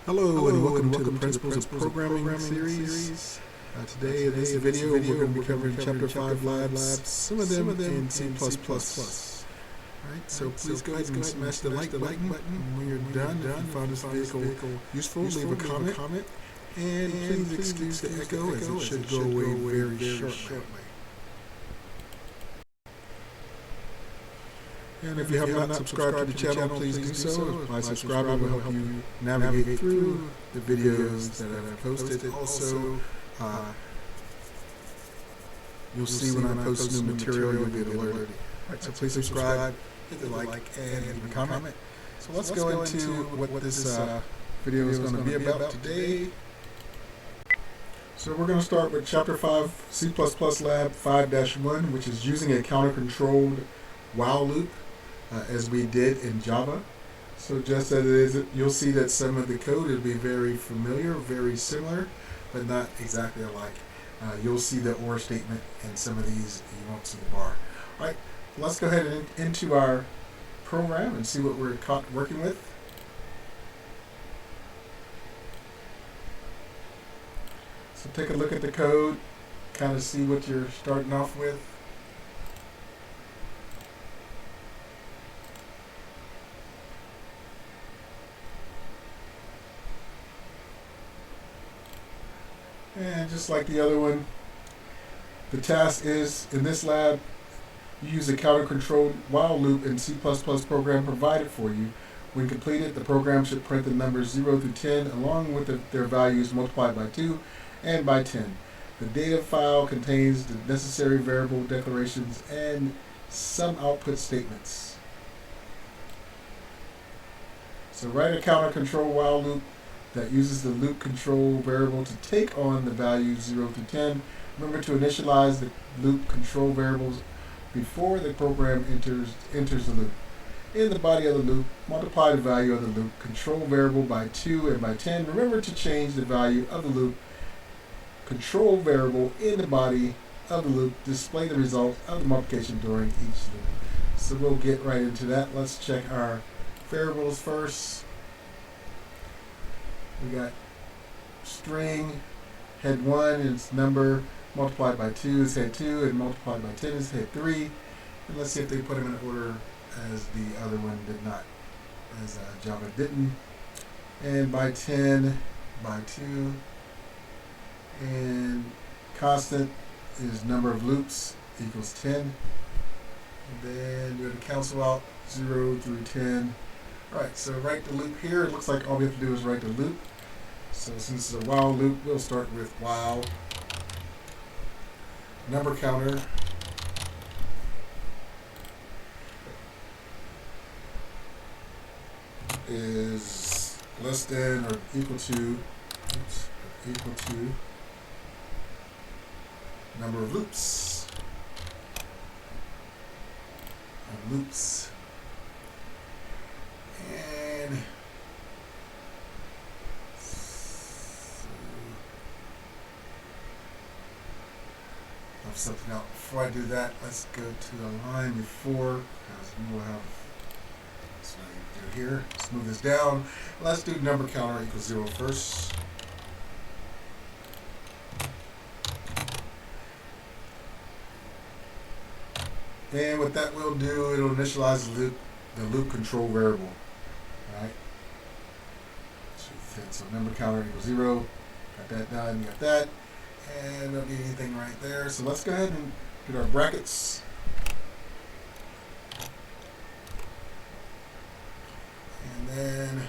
Hello and welcome to the Principles of Programming series. Today in this video we're going to be covering Chapter 5 labs, some of them in C++. Alright, so please go ahead and smash the like button when you're done. If you found this vehicle useful, leave a comment. And please excuse the echo as it should go away very shortly. And if you have not subscribed to the channel, please do so. By subscribing will help you navigate through the videos that I've posted. Also, you'll see when I post new material, you'll get alerted. Alright, so please subscribe, hit the like, and leave a comment. So let's go into what this video is going to be about today. So we're going to start with Chapter 5, C++ Lab 5-1, which is using a counter-controlled while loop. As we did in Java. So just as it is, you'll see that some of the code will be very familiar, very similar, but not exactly alike. You'll see the OR statement in some of these, you won't see the bar. All right, let's go ahead and into our program and see what we're working with. So take a look at the code, kind of see what you're starting off with. And just like the other one, the task is, in this lab, you use a counter-controlled while loop in C++ program provided for you. When completed, the program should print the numbers 0 through 10 along with their values multiplied by 2 and by 10. The data file contains the necessary variable declarations and some output statements. So write a counter-controlled while loop that uses the loop control variable to take on the values 0 through 10. Remember to initialize the loop control variables before the program enters the loop. In the body of the loop, multiply the value of the loop control variable by 2 and by 10. Remember to change the value of the loop control variable in the body of the loop. Display the result of the multiplication during each loop. So we'll get right into that. Let's check our variables first. We got string, head 1 is number, multiplied by 2 is head 2, and multiplied by 10 is head 3. And let's see if they put them in order as the other one did not, as Java didn't. And by 10, by 2. And constant is number of loops equals 10. And then we're going to cancel out 0 through 10. Alright, so write the loop here. It looks like all we have to do is write the loop. So since it's a while loop, we'll start with while. Number counter is less than or equal to, number of loops. And something out. Before I do that, let's go to the line before, because we will have, that's what I need to do here. Let's move this down. Let's do number counter equals 0 first. And what that will do, it'll initialize the loop control variable. Alright. So number counter equals 0. Got that done, got that. And don't need anything right there. So let's go ahead and get our brackets. And then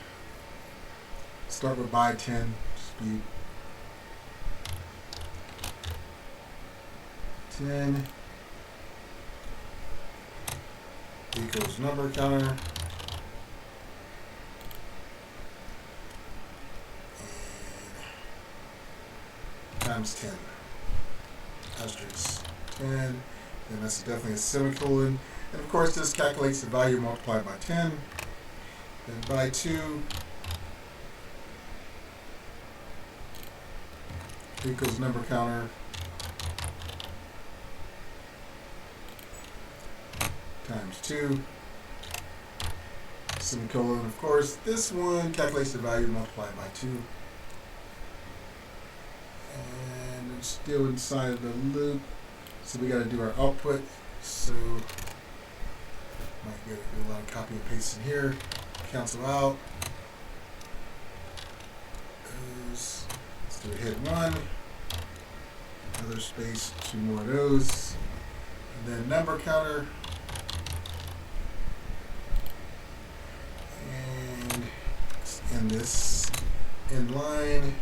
start with by 10 speed. 10 equals number counter. Times 10, asterisk 10, and that's definitely a semicolon, and of course this calculates the value multiplied by 10, then by 2 equals number counter times 2 semicolon. Of course, this one calculates the value multiplied by 2. And it's still inside of the loop. So we got to do our output. So might get to do a lot of copy and paste in here. Cancel out. Let's do a hit 1. Another space, 2 more of those. And then number counter. And end this in line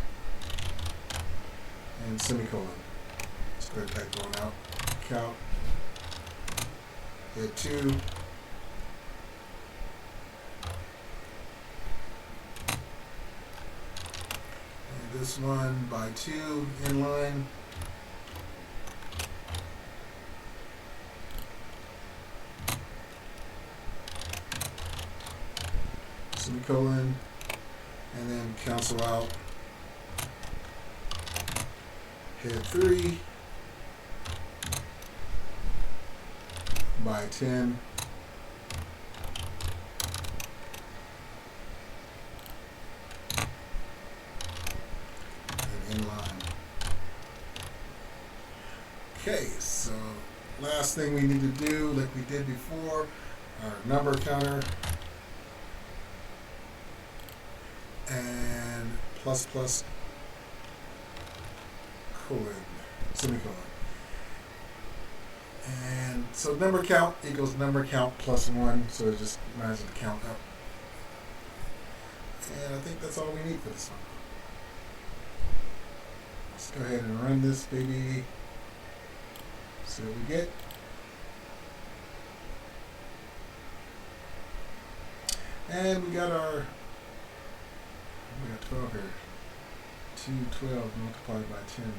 and semicolon. Let's go ahead and going out. Count. Hit 2. And this one by 2 in line. Semicolon, and then cancel out, hit 3 by 10, and inline. Okay, so last thing we need to do, like we did before, our number counter. And plus plus colon, semicolon. And so number count equals number count plus 1, so it just reminds it to count up. And I think that's all we need for this one. Let's go ahead and run this baby. See what we get. And we got 12 here. 212 multiplied by 10.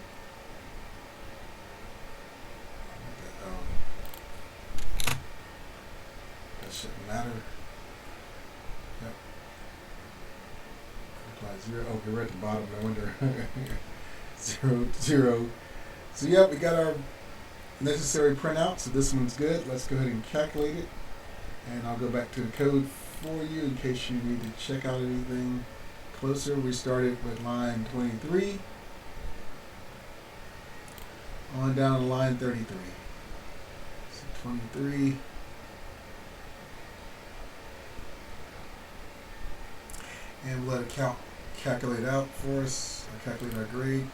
That shouldn't matter. Yep. Multiply 0. Oh, we're at the bottom. No wonder. 0, 0. So, yep, we got our necessary printout. So this one's good. Let's go ahead and calculate it. And I'll go back to the code for you in case you need to check out anything closer. We started with line 23 on down to line 33. So 23. And we'll let it calculate out for us. I'll calculate our grade.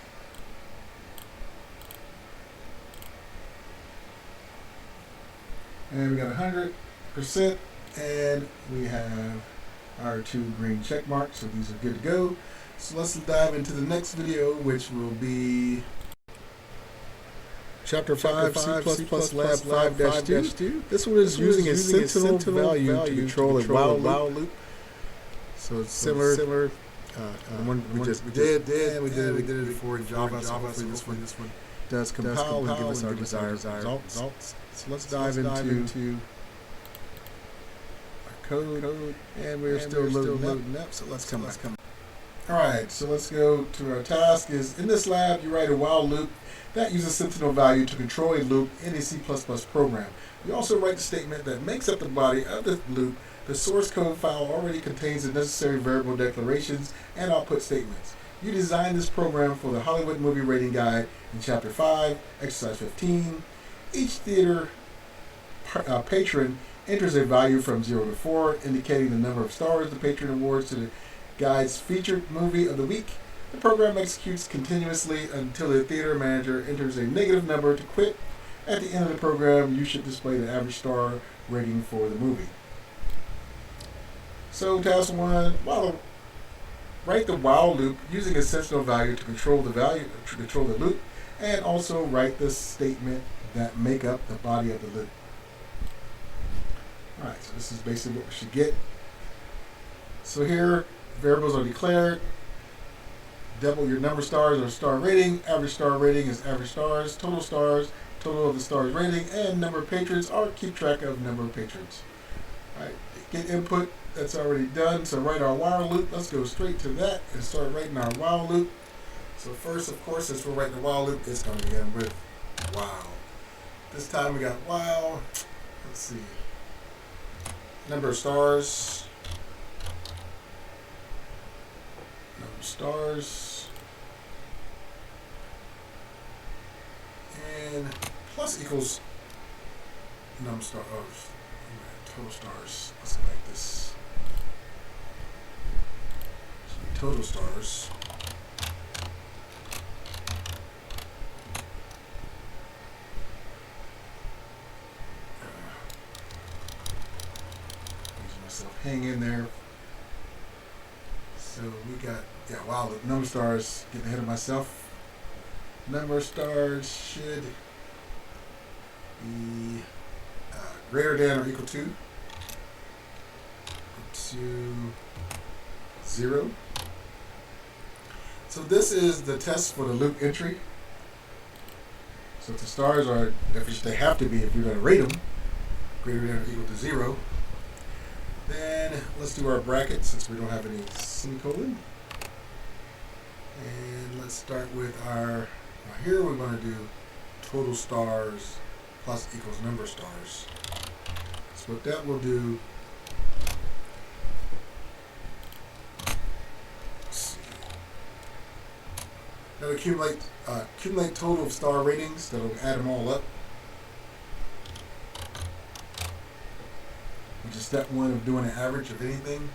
And we got 100%, and we have our 2 green check marks, so these are good to go. So let's dive into the next video, which will be Chapter 5, C++ Lab 5-2. This one is using a sentinel value to control a while loop. So it's similar the one we just did, and we did it before in Java. So hopefully this one does compile and give us our desired results. So let's dive into code, and we're still loading up, so let's come back. Alright, so let's go to our task. Is in this lab you write a while loop that uses sentinel value to control a loop in a C++ program. You also write the statement that makes up the body of the loop. The source code file already contains the necessary variable declarations and output statements. You designed this program for the Hollywood Movie Rating Guide in Chapter 5, Exercise 15. Each theater patron enters a value from 0 to 4, indicating the number of stars the patron awards to the guide's featured movie of the week. The program executes continuously until the theater manager enters a negative number to quit. At the end of the program, you should display the average star rating for the movie. So task 1, write the while loop using a sentinel value to control the loop, and also write the statement that make up the body of the loop. Alright, so this is basically what we should get. So here, variables are declared. Double your number of stars or star rating. Average star rating is average stars. Total of the stars rating, and number of patrons, or keep track of number of patrons. Alright, get input, that's already done. So write our while loop. Let's go straight to that and start writing our while loop. So first, of course, since we're writing the while loop, it's going to begin with while. This time we got while. Let's see. Number of stars. stars, and plus equals num star of total stars. Let's select this. Total stars. Hang in there. So we got, yeah, wow, the number stars, getting ahead of myself. Number stars should be greater than or equal to 0. So this is the test for the loop entry. So if the stars are, if they have to be, if you're going to rate them, greater than or equal to 0, then let's do our bracket since we don't have any semicolon. And let's start with our, here we're going to do total stars plus equals number stars. So what that will do, let's see, that'll accumulate total of star ratings, that'll add them all up. Which is step one of doing an average of anything.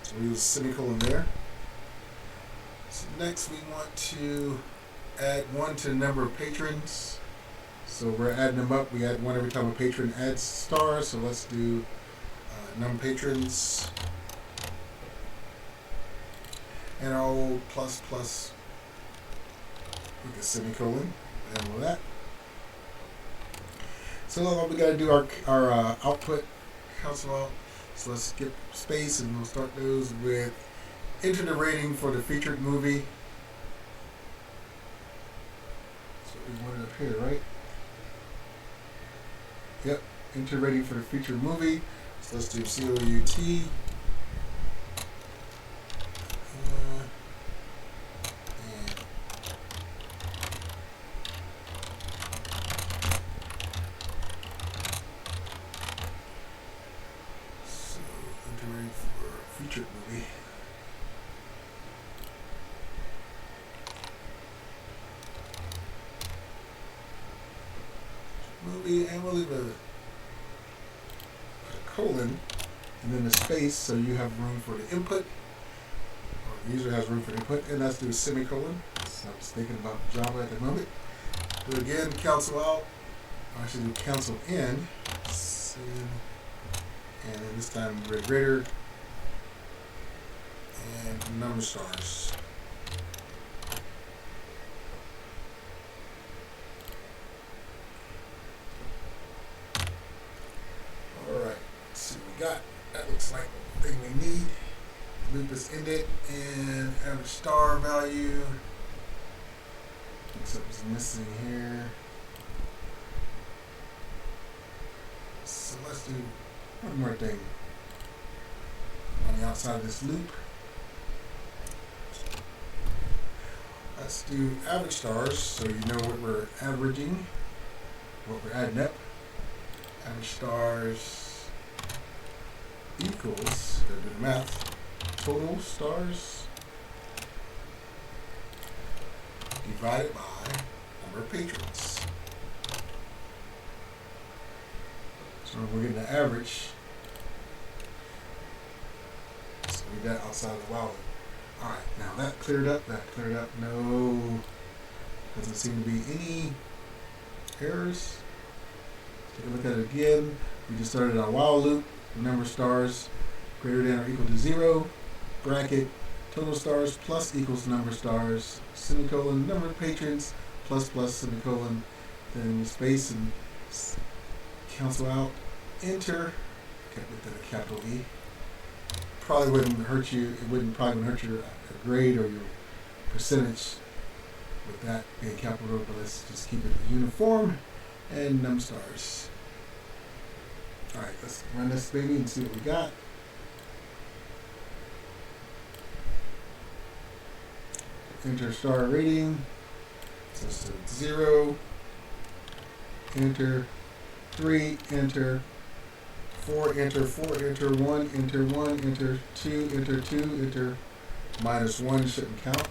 So we use a semicolon there. So next we want to add 1 to the number of patrons. So we're adding them up. We add 1 every time a patron adds stars. So let's do num patrons. And our old plus with a semicolon. And all that. So we got to do our output. Cancel out. So let's skip space and we'll start those with enter the rating for the featured movie. So we want it up here, right? Yep. Enter rating for the featured movie. So let's do COUT. Featured movie, and we'll leave a colon and then a space so you have room for the input, or the user has room for the input, and let's do a semicolon. So I'm just thinking about Java at the moment. Do it again, cancel out. I should do cancel in, and then this time we're greater and number stars. Alright, let's see what we got. That looks like the thing we need. Loop is ended and average star value. I think something's missing here. So let's do one more thing on the outside of this loop. Let's do average stars so you know what we're averaging, what we're adding up. Average stars equals, gotta do the math, total stars divided by number of patrons. So we're getting the average. So we got outside of the wallet. Alright, now that cleared up, no, doesn't seem to be any errors. Take a look at it again. We just started our while loop, number of stars greater than or equal to 0, bracket, total stars plus equals number of stars, semicolon, number of patrons, plus semicolon, then space and cancel out, enter, with the capital E. Probably wouldn't hurt you. It probably wouldn't hurt your grade or your percentage with that being capital. But let's just keep it uniform and num stars. All right, let's run this baby and see what we got. Enter star rating. So it's 0. Enter 3. Enter 4, enter 4, enter 1, enter 1, enter 2, enter 2, enter minus 1 shouldn't count.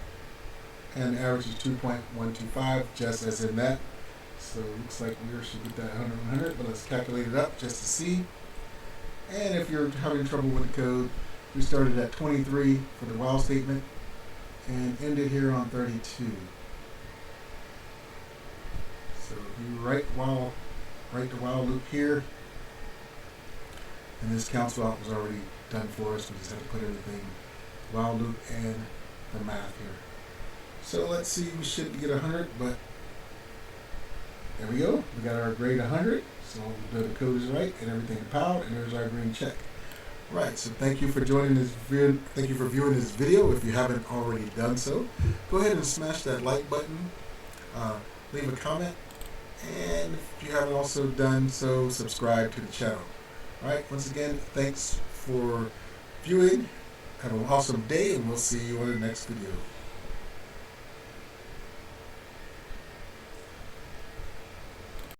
And the average is 2.125, just as in that. So it looks like we should get that 100, 100, but let's calculate it up just to see. And if you're having trouble with the code, we started at 23 for the while statement and ended here on 32. So you write the while loop here, and this counts out was already done for us. We just have to put everything, while loop and the math here. So let's see, we should get 100, but there we go. We got our grade 100, so the code is right and everything compiled, and there's our green check. Right, so thank you for joining this video. Thank you for viewing this video. If you haven't already done so, go ahead and smash that like button, leave a comment, and if you haven't also done so, subscribe to the channel. All right, once again, thanks for viewing. Have an awesome day, and we'll see you on the next video.